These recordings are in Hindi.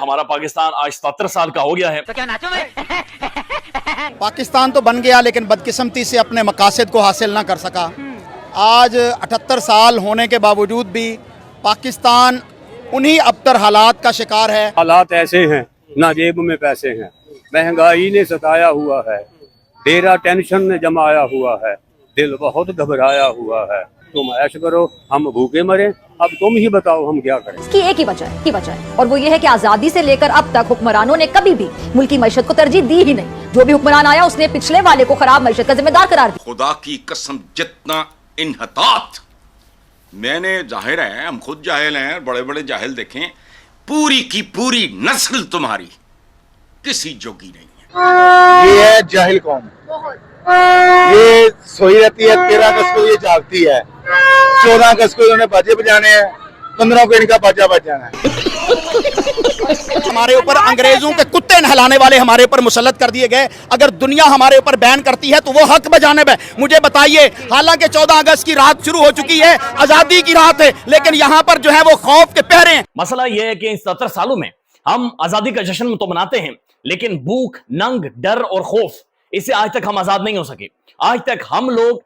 हमारा पाकिस्तान आज 77 साल का हो गया है। तो क्या नाचो में? पाकिस्तान तो बन गया लेकिन बदकिस्मती से अपने मकासद को हासिल ना कर सका। आज 78 साल होने के बावजूद भी पाकिस्तान उन्हीं अबतर हालात का शिकार है। हालात ऐसे हैं, ना जेब में पैसे हैं, महंगाई ने सताया हुआ है, डेरा टेंशन ने जमाया हुआ है, दिल बहुत घबराया हुआ है। तुम ऐश करो, हम भूखे मरे, अब तुम ही बताओ हम क्या करें। इसकी एक ही वजह है और वो ये है कि आजादी से लेकर अब तक हुक्मरानों ने कभी भी मुल्क की मईशत को तरजीह दी ही नहीं। जो भी हुक्मरान आया उसने पिछले वाले को खराब मईशत का जिम्मेदार करार दिया। खुदा की कसम, जितना इन्हतात मैंने, जाहिर है हम खुद जाहिल हैं, बड़े बड़े जाहिल देखें, पूरी की पूरी नस्ल तुम्हारी किसी जोगी नहीं है। ये है जाहिल कौम, ये सोई रहती है, 13 अगस्त को ये जागती है, 14 अगस्त को इन्होंने बाजे बजाने हैं, 15 को इनका बाजा बजाना है। हमारे ऊपर अंग्रेजों के कुत्ते नहलाने वाले हमारे ऊपर मुसल्लत कर दिए गए। अगर दुनिया हमारे ऊपर बैन करती है तो वो हक बजाने में। मुझे बताइए, हालांकि 14 अगस्त की रात शुरू हो चुकी है, आजादी की रात है, लेकिन यहाँ पर जो है वो खौफ के पहरे हैं। मसला यह है कि इन 77 सालों में हम आजादी का जश्न तो मनाते हैं, लेकिन भूख, नंग, डर और खौफ, इससे आज तक हम आजाद नहीं हो सके। आज तक हम लोग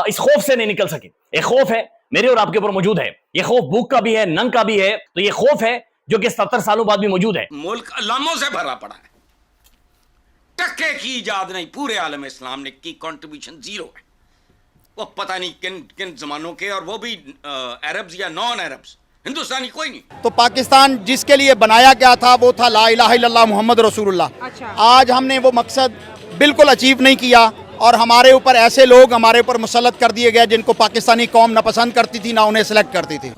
इस खौफ से नहीं निकल सके। एक खौफ है मेरे और आपके ऊपर मौजूद है, ये खौफ भूख का भी है, नंग का भी है, तो ये खौफ है जो कि 77 सालों बाद भी मौजूद है। मुल्क अलामों से भरा पड़ा है, टक्के की इजाद नहीं, पूरे आलम इस्लाम ने की कंट्रीब्यूशन जीरो है। वो पता नहीं किन किन जमानों के, और वो भी अरब्स या नॉन अरब्स, हिंदुस्तानी कोई नहीं। तो पाकिस्तान जिसके लिए बनाया गया था वो था ला इलाहा इल्लल्लाह मुहम्मद रसूलुल्लाह। अच्छा। आज हमने वो मकसद बिल्कुल अचीव नहीं किया और हमारे ऊपर ऐसे लोग हमारे ऊपर मुसल्लत कर दिए गए जिनको पाकिस्तानी कौम ना पसंद करती थी, ना उन्हें सेलेक्ट करती थी।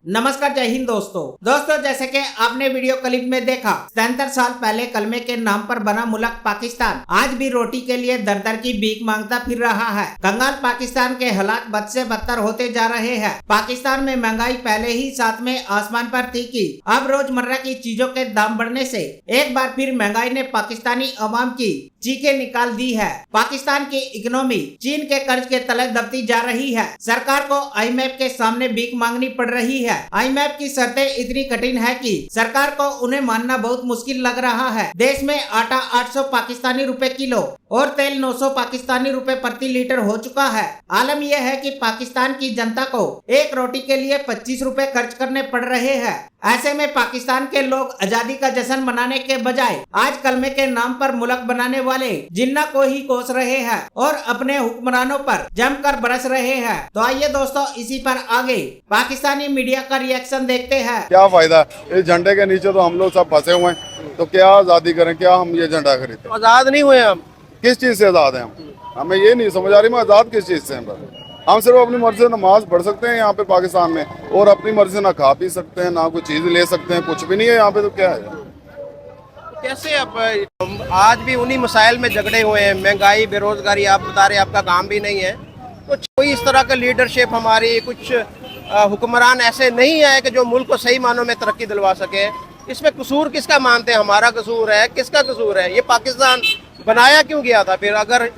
नमस्कार, जय हिंद दोस्तों, जैसे कि आपने वीडियो क्लिप में देखा, 77 साल पहले कलमे के नाम पर बना मुल्क पाकिस्तान आज भी रोटी के लिए दर दर की भीख मांगता फिर रहा है। कंगाल पाकिस्तान के हालात बद से बदतर होते जा रहे हैं। पाकिस्तान में महंगाई पहले ही सातवें आसमान पर थी कि अब रोजमर्रा की चीजों के दाम बढ़ने से एक बार फिर महंगाई ने पाकिस्तानी अवाम की चीखें निकाल दी है। पाकिस्तान की इकोनॉमी चीन के कर्ज के तले दबती जा रही है। सरकार को IMF के सामने भीख मांगनी पड़ रही है। IMF की शर्तें इतनी कठिन है कि सरकार को उन्हें मानना बहुत मुश्किल लग रहा है। देश में आटा 800 पाकिस्तानी रुपए किलो और तेल 900 पाकिस्तानी रुपए प्रति लीटर हो चुका है। आलम यह है कि पाकिस्तान की जनता को एक रोटी के लिए 25 रुपए खर्च करने पड़ रहे हैं। ऐसे में पाकिस्तान के लोग आजादी का जश्न मनाने के बजाय आज कलमे के नाम पर मुल्क बनाने वाले जिन्ना को ही कोस रहे हैं और अपने हुक्मरानों पर जमकर बरस रहे हैं। तो आइए दोस्तों, इसी पर आगे पाकिस्तानी मीडिया का रिएक्शन देखते हैं। क्या फायदा, इस झंडे के नीचे तो हम लोग सब फंसे हुए हैं, तो क्या आजादी करें, क्या हम ये झंडा खरीदें? आजाद नहीं हुए हम। किस चीज से आजाद हैं हम? हमें ये नहीं समझ आ रही, मैं आजाद किस चीज से हैं? हम सिर्फ अपनी मर्जी से नमाज पढ़ सकते हैं यहाँ पे पाकिस्तान में, और अपनी मर्जी से ना खा पी सकते हैं, ना कोई चीज ले सकते हैं, कुछ भी नहीं है यहाँ पे। तो क्या है, कैसे अब आज भी उन्हीं मसाइल में झगड़े हुए हैं, महंगाई, बेरोजगारी। आप बता रहे आपका काम भी नहीं है, तो कोई इस तरह का लीडरशिप हमारी, कुछ हुक्मरान ऐसे नहीं आए कि जो मुल्क को सही मानों में तरक्की दिलवा सके। इसमें कसूर किसका मानते हैं? हमारा कसूर है? किसका कसूर है? ये पाकिस्तान बनाया क्यों गया था फिर, अगर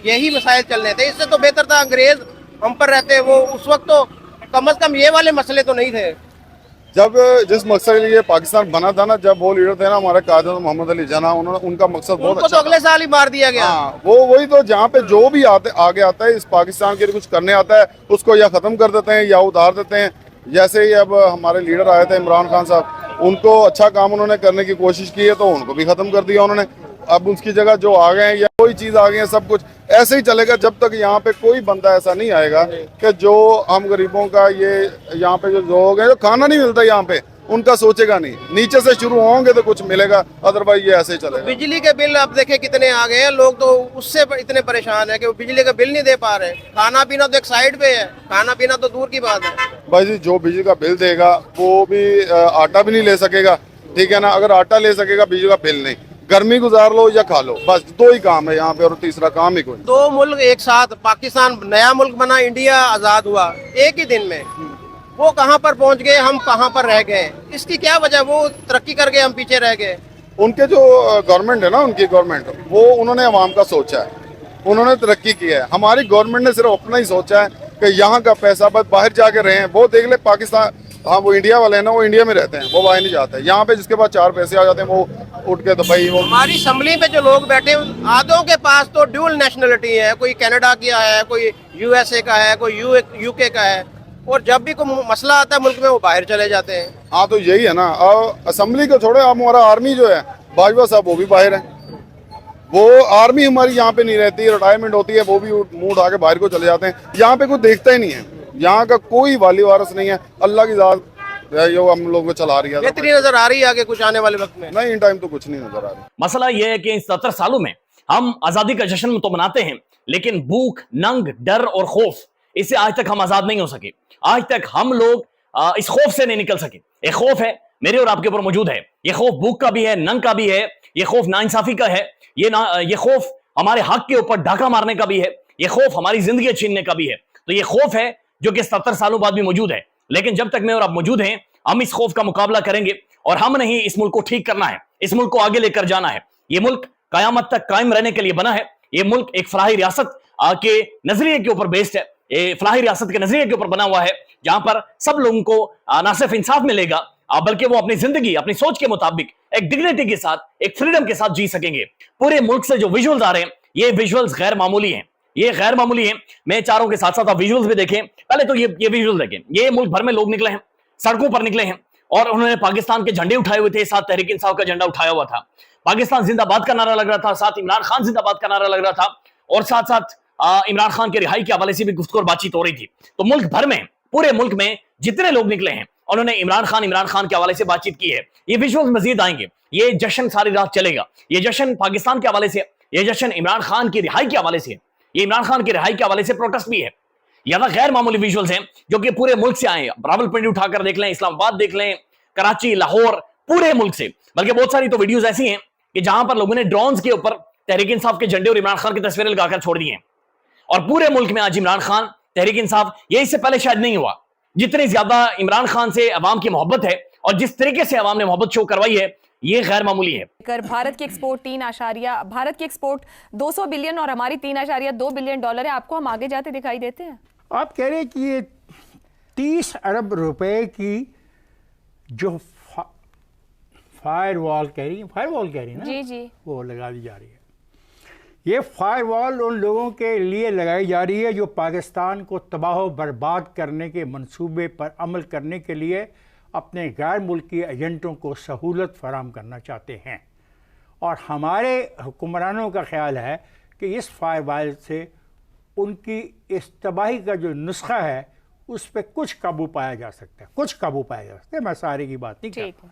यही मसाइल चलने थे? इससे तो बेहतर था अंग्रेज हम पर रहते, वो उस वक्त तो कम से कम ये वाले मसले तो नहीं थे। जब जिस मकसद के लिए पाकिस्तान बना था ना, जब वो लीडर थे ना हमारे कायद मोहम्मद अली जिन्ना, उन्होंने उनका मकसद बहुत अच्छा तो अगले साल ही मार दिया गया। वो वही तो, जहाँ पे जो भी आगे आता है इस पाकिस्तान के लिए कुछ करने आता है, उसको या खत्म कर देते हैं या उतार देते हैं। जैसे ही अब हमारे लीडर आए थे इमरान खान साहब, उनको अच्छा काम उन्होंने करने की कोशिश की है, तो उनको भी खत्म कर दिया उन्होंने। अब उसकी जगह जो आ गए हैं या कोई चीज आ गई है, सब कुछ ऐसे ही चलेगा जब तक यहाँ पे कोई बंदा ऐसा नहीं आएगा कि जो हम गरीबों का, ये यहाँ पे जो लोग हैं जो खाना नहीं मिलता यहाँ पे, उनका सोचेगा नहीं। नीचे से शुरू होंगे तो कुछ मिलेगा, अदरवाइज ये ऐसे ही चलेगा। बिजली के बिल अब देखे कितने आ गए हैं, लोग तो उससे इतने परेशान है कि वो बिजली का बिल नहीं दे पा रहे। खाना पीना तो एक साइड पे है, खाना पीना तो दूर की बात है। भाई जी, जो बिजली का बिल देगा वो भी आटा भी नहीं ले सकेगा, ठीक है ना? अगर आटा ले सकेगा, बिजली का बिल नहीं। गर्मी गुजार लो या खा लो, बस दो ही काम है यहाँ पे, और तीसरा काम ही कोई। दो मुल्क एक साथ, पाकिस्तान नया मुल्क बना, इंडिया आजाद हुआ एक ही दिन में। वो कहाँ पर पहुँच गए, हम कहाँ पर रह गए? इसकी क्या वजह? वो तरक्की कर गए, हम पीछे रह गए। उनके जो गवर्नमेंट है ना, उनकी गवर्नमेंट, वो उन्होंने अवाम का सोचा है, उन्होंने तरक्की की है। हमारी गवर्नमेंट ने सिर्फ अपना ही सोचा है कि यहाँ का पैसा बस बाहर जाके रहे हैं। वो देख ले पाकिस्तान, हाँ वो इंडिया वाले हैं ना, वो इंडिया में रहते हैं, वो बाहर नहीं जाते। यहाँ पे जिसके पास 4 पैसे आ जाते हैं वो उठ के दुबई, वो हमारी असम्बली में जो लोग बैठे हैं आधों के पास तो ड्यूल नेशनलिटी है, कोई कनाडा का है, कोई यूएसए का है, कोई यूके का है, और जब भी कोई मसला आता है मुल्क में वो बाहर चले जाते हैं। हाँ तो यही है ना। और असम्बली को छोड़े, अब हमारा आर्मी जो है बाजवा साहब वो भी बाहर है, वो आर्मी हमारी यहाँ पे नहीं रहती, रिटायरमेंट होती है वो भी मुंह उठा के बाहर को चले जाते हैं। यहाँ पे कोई देखता ही नहीं है, यहाँ का कोई वाली वारस नहीं है। अल्लाह की ज़ात जो हम लोग को चला रही है, बेहतरी नजर आ रही है आगे कुछ आने वाले वक्त में? नहीं, इन टाइम तो कुछ नहीं नजर आ रहा। मसला यह है कि इन 70 सालों में हम आजादी का जश्न तो मनाते हैं, लेकिन भूख, नंग, डर और खौफ, इससे आज तक हम आजाद नहीं हो सके। आज तक हम लोग इस खौफ से नहीं निकल सके। एक खौफ है मेरे और आपके ऊपर मौजूद है। ये खौफ भूख का भी है, नंग का भी है, ये खौफ नाइंसाफी का है, ये खौफ हमारे हक के ऊपर डाका मारने का भी है, ये खौफ हमारी जिंदगी छीनने का भी है। तो ये खौफ है जो कि 70 सालों बाद भी मौजूद है। लेकिन जब तक मैं और आप मौजूद हैं, हम इस खौफ का मुकाबला करेंगे और हमने ही इस मुल्क को ठीक करना है, इस मुल्क को आगे लेकर जाना है। ये मुल्क कयामत तक कायम रहने के लिए बना है। ये मुल्क एक फलाही रियासत के नजरिए के ऊपर बेस्ड है, ये फलाही रियासत के नजरिए के ऊपर बना हुआ है, जहां पर सब लोगों को ना सिर्फ इंसाफ मिलेगा बल्कि वो अपनी जिंदगी, अपनी सोच के मुताबिक एक डिग्निटी के साथ, एक फ्रीडम के साथ जी सकेंगे। पूरे मुल्क से जो विजुअल्स आ रहे हैं, ये विजुअल्स गैर मामूली हैं, ये गैर मामूली हैं। मैं चारों के साथ साथ आप विजुअल्स भी देखें। पहले तो ये विजुअल्स देखें। ये मुल्क भर में लोग निकले हैं, सड़कों पर निकले हैं और उन्होंने पाकिस्तान के झंडे उठाए हुए थे, साथ तहरीक इंसाफ का झंडा उठाया हुआ था, पाकिस्तान जिंदाबाद का नारा लग रहा था, साथ इमरान खान जिंदाबाद का नारा लग रहा था, और साथ साथ इमरान खान के रिहाई के हवाले से भी गुफ्तगू और बातचीत हो रही थी। तो मुल्क भर में, पूरे मुल्क में जितने लोग निकले हैं, उन्होंने इमरान खान के हवाले से बातचीत की है। ये विजुअल्स मजीद आएंगे, ये जश्न सारी रात चलेगा। ये जश्न पाकिस्तान के हवाले से, ये जश्न इमरान खान की रिहाई के हवाले से, ये इमरान खान की रिहाई के हवाले से प्रोटेस्ट भी है। यहां गैर मामूली विजुअल्स हैं जो कि पूरे मुल्क से आए हैं। रावलपिंडी उठाकर देख लें, इस्लामाबाद देख लें, कराची, लाहौर, पूरे मुल्क से। बल्कि बहुत सारी तो वीडियोस ऐसी हैं कि जहां पर लोगों ने ड्रोन्स के ऊपर तहरीक इंसाफ के झंडे और इमरान खान की तस्वीरें लगाकर छोड़ दी हैं। और पूरे मुल्क में आज इमरान खान, तहरीक इंसाफ, ये इससे पहले शायद नहीं हुआ। जितनी ज्यादा इमरान खान से अवाम की मोहब्बत है और जिस तरीके से अवाम ने मोहब्बत शो करवाई है, ये गैर मामूली है। भारत की एक्सपोर्ट 200 बिलियन और हमारी 3.2 बिलियन डॉलर है। आपको हम आगे जाते दिखाई देते हैं? आप कह रहे हैं कि ये 30 अरब रुपए की जो फायरवॉल कह रही है ना, जी वो लगा दी जा रही है। ये फायरवॉल उन लोगों के लिए लगाई जा रही है जो पाकिस्तान को तबाह व बर्बाद करने के मंसूबे पर अमल करने के लिए अपने गैर मुल्की एजेंटों को सहूलत फराहम करना चाहते हैं। और हमारे हुक्मरानों का ख्याल है कि इस फायरवॉल से उनकी इस तबाही का जो नुस्खा है उस पर कुछ काबू पाया जा सकता है, मैं सारे की बात नहीं करता।